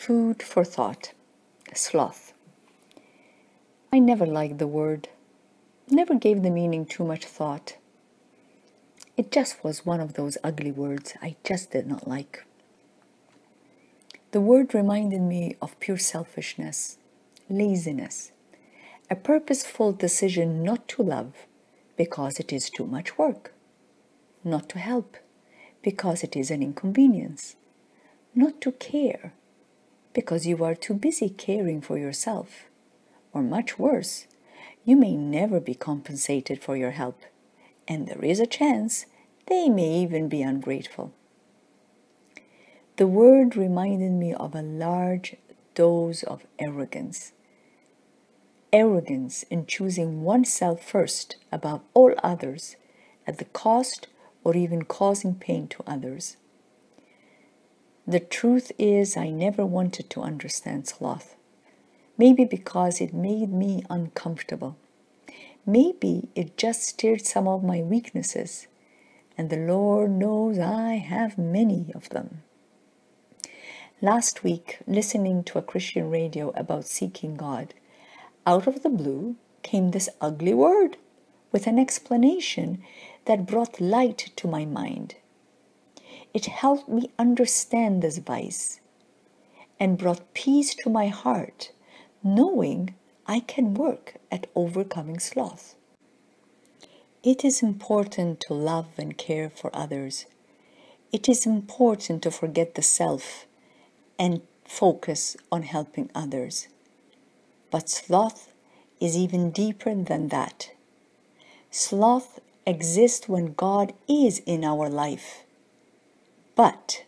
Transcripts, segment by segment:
Food for thought. Sloth. I never liked the word, never gave the meaning too much thought. It just was one of those ugly words I just did not like. The word reminded me of pure selfishness, laziness, a purposeful decision not to love because it is too much work, not to help because it is an inconvenience, not to care because you are too busy caring for yourself, or much worse, you may never be compensated for your help, and there is a chance they may even be ungrateful. The word reminded me of a large dose of arrogance. Arrogance in choosing oneself first above all others at the cost or even causing pain to others. The truth is, I never wanted to understand sloth. Maybe because it made me uncomfortable. Maybe it just stirred some of my weaknesses, and the Lord knows I have many of them. Last week, listening to a Christian radio about seeking God, out of the blue came this ugly word with an explanation that brought light to my mind. It helped me understand this vice and brought peace to my heart, knowing I can work at overcoming sloth. It is important to love and care for others. It is important to forget the self and focus on helping others. But sloth is even deeper than that. Sloth exists when God is in our life, but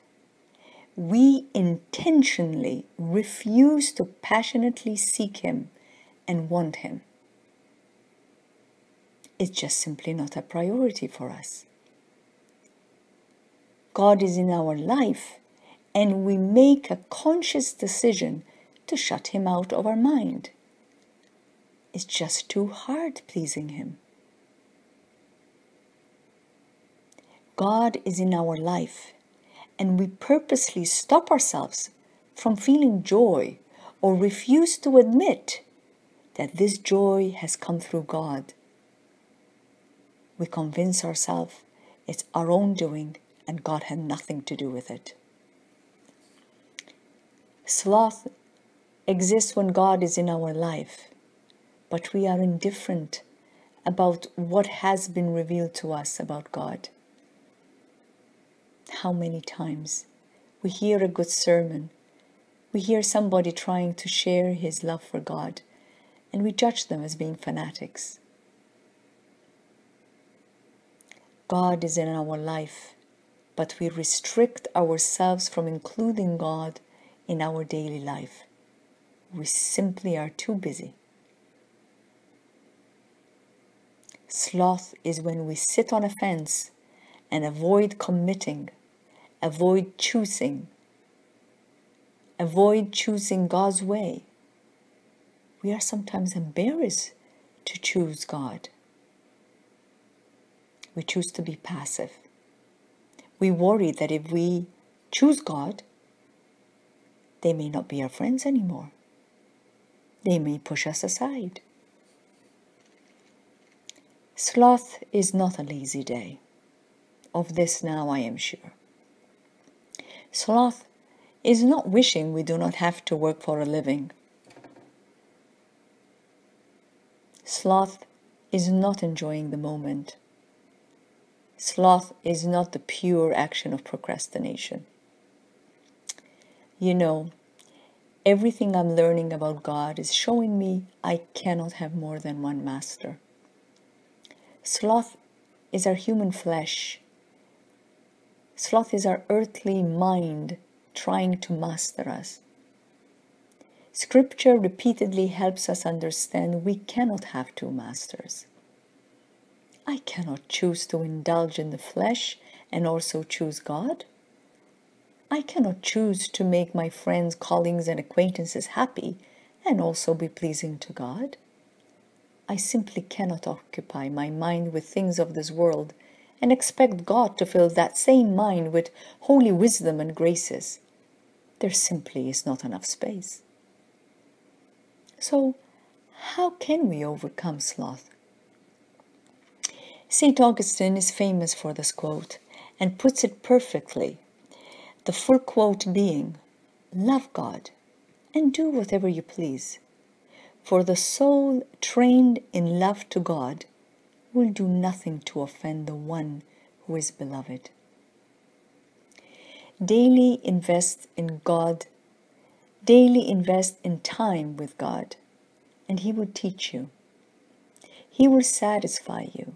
we intentionally refuse to passionately seek Him and want Him. It's just simply not a priority for us. God is in our life, and we make a conscious decision to shut Him out of our mind. It's just too hard pleasing Him. God is in our life, and we purposely stop ourselves from feeling joy or refuse to admit that this joy has come through God. We convince ourselves it's our own doing and God had nothing to do with it. Sloth exists when God is in our life, but we are indifferent about what has been revealed to us about God. How many times we hear a good sermon, we hear somebody trying to share his love for God, and we judge them as being fanatics. God is in our life, but we restrict ourselves from including God in our daily life. We simply are too busy. Sloth is when we sit on a fence and avoid committing, avoid choosing God's way. We are sometimes embarrassed to choose God. We choose to be passive. We worry that if we choose God, they may not be our friends anymore. They may push us aside. Sloth is not a lazy day. Of this now I am sure. Sloth is not wishing we do not have to work for a living. Sloth is not enjoying the moment. Sloth is not the pure action of procrastination. You know, everything I'm learning about God is showing me I cannot have more than one master. Sloth is our human flesh. Sloth is our earthly mind trying to master us. Scripture repeatedly helps us understand we cannot have two masters. I cannot choose to indulge in the flesh and also choose God. I cannot choose to make my friends, colleagues, and acquaintances happy and also be pleasing to God. I simply cannot occupy my mind with things of this world and expect God to fill that same mind with holy wisdom and graces. there simply is not enough space. So, how can we overcome sloth? St. Augustine is famous for this quote and puts it perfectly. The full quote being, "Love God and do whatever you please, for the soul trained in love to God will do nothing to offend the one who is beloved." Daily invest in God, daily invest in time with God, and He will teach you. He will satisfy you.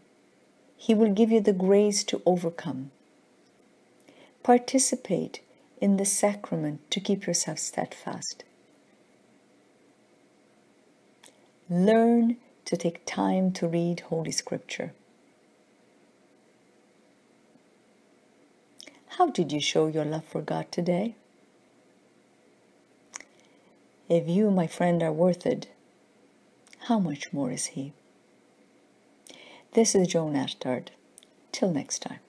He will give you the grace to overcome. Participate in the sacrament to keep yourself steadfast. Learn to take time to read Holy Scripture. How did you show your love for God today? If you, my friend, are worth it, how much more is He? This is Joan Attard. Till next time.